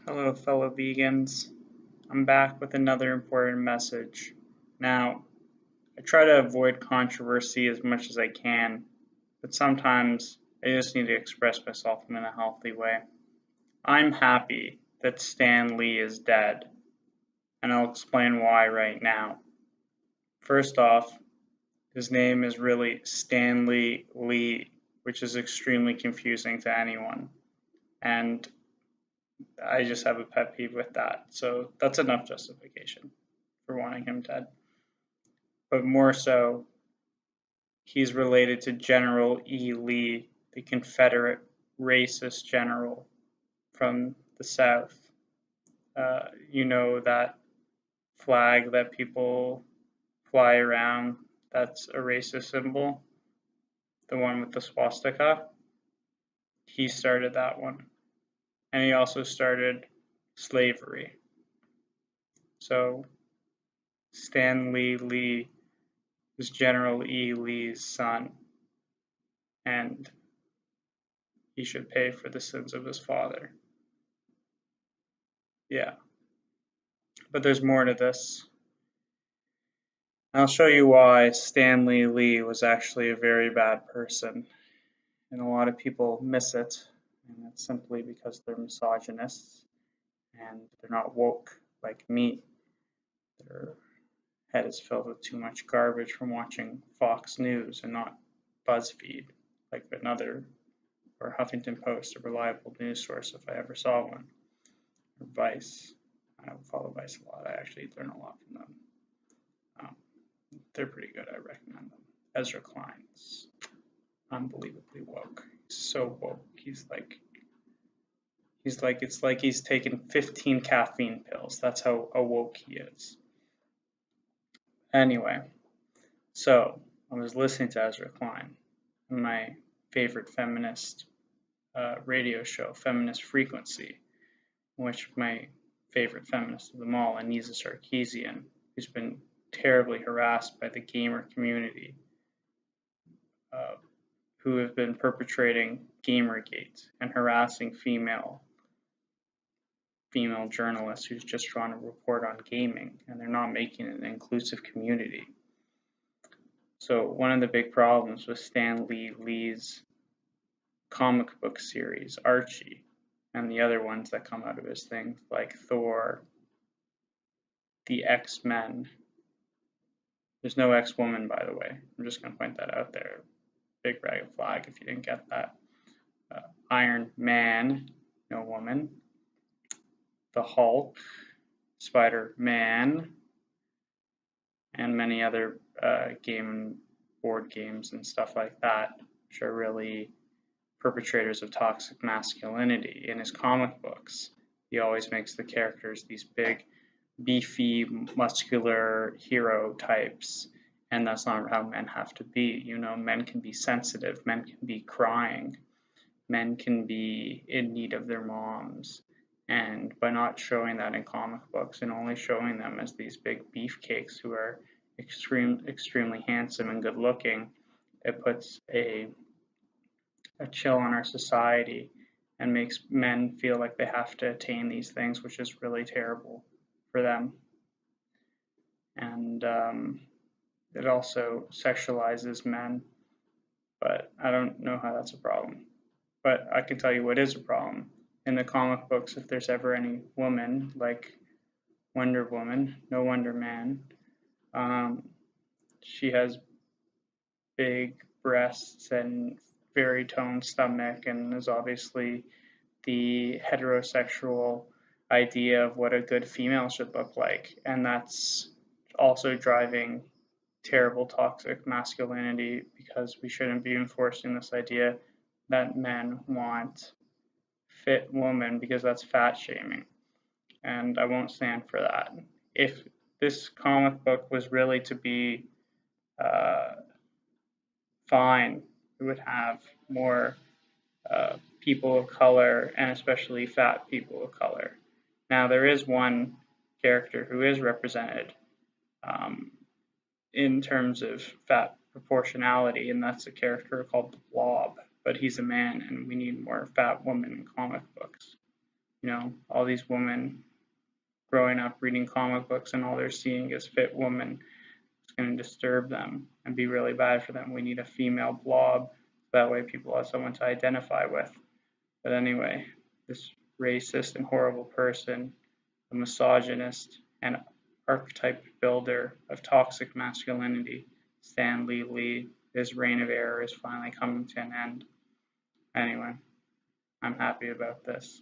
Hello, fellow vegans. I'm back with another important message. Now, I try to avoid controversy as much as I can, but sometimes I just need to express myself in a healthy way. I'm happy that Stan Lee is dead, and I'll explain why right now. First off, his name is really Stanley Lee, which is extremely confusing to anyone. And I just have a pet peeve with that. So that's enough justification for wanting him dead. But more so, he's related to General E. Lee, the Confederate racist general from the South. You know that flag that people fly around that's a racist symbol? The one with the swastika? He started that one. And he also started slavery. So Stanley Lee is General E. Lee's son, and he should pay for the sins of his father. Yeah, but there's more to this. I'll show you why Stanley Lee was actually a very bad person, and a lot of people miss it, and it's simply because they're misogynists and they're not woke like me. Their head is filled with too much garbage from watching Fox News and not BuzzFeed, like another, or Huffington Post, a reliable news source if I ever saw one, or Vice. I don't follow Vice a lot. I actually learn a lot from them. They're pretty good. I recommend them. Ezra Klein's unbelievably woke. He's so woke. It's like he's taken 15 caffeine pills. That's how awoke he is. Anyway, so I was listening to Ezra Klein on my favorite feminist radio show, Feminist Frequency, in which my favorite feminist of them all, Anisa Sarkeesian, who's been terribly harassed by the gamer community, who have been perpetrating Gamergate and harassing female journalists who's just trying to report on gaming, and they're not making it an inclusive community. So one of the big problems with Stan Lee's comic book series, Archie, and the other ones that come out of his things like Thor, the X-Men. There's no X-Woman, by the way. I'm just going to point that out there. Big red flag if you didn't get that. Iron Man, no woman. The Hulk, Spider-Man, and many other board games and stuff like that, which are really perpetrators of toxic masculinity. In his comic books, he always makes the characters these big, beefy, muscular hero types, and that's not how men have to be. You know, men can be sensitive, men can be crying, men can be in need of their moms. And by not showing that in comic books and only showing them as these big beefcakes who are extremely handsome and good looking, it puts a chill on our society and makes men feel like they have to attain these things, which is really terrible for them. And it also sexualizes men, but I don't know how that's a problem. But I can tell you what is a problem. In the comic books, if there's ever any woman, like Wonder Woman, no Wonder Man, she has big breasts and very toned stomach and is obviously the heterosexual idea of what a good female should look like. And that's also driving terrible toxic masculinity, because we shouldn't be enforcing this idea that men want fit woman, because that's fat shaming, and I won't stand for that. If this comic book was really to be fine, it would have more people of color, and especially fat people of color. Now, there is one character who is represented in terms of fat proportionality, and that's a character called the Blob, but he's a man, and we need more fat women in comic books. all these women growing up reading comic books and all they're seeing is fit women. It's going to disturb them and be really bad for them. We need a female blob. That way people have someone to identify with. But anyway, this racist and horrible person, a misogynist and archetype builder of toxic masculinity, Stanley Lee, his reign of error is finally coming to an end. Anyway, I'm happy about this.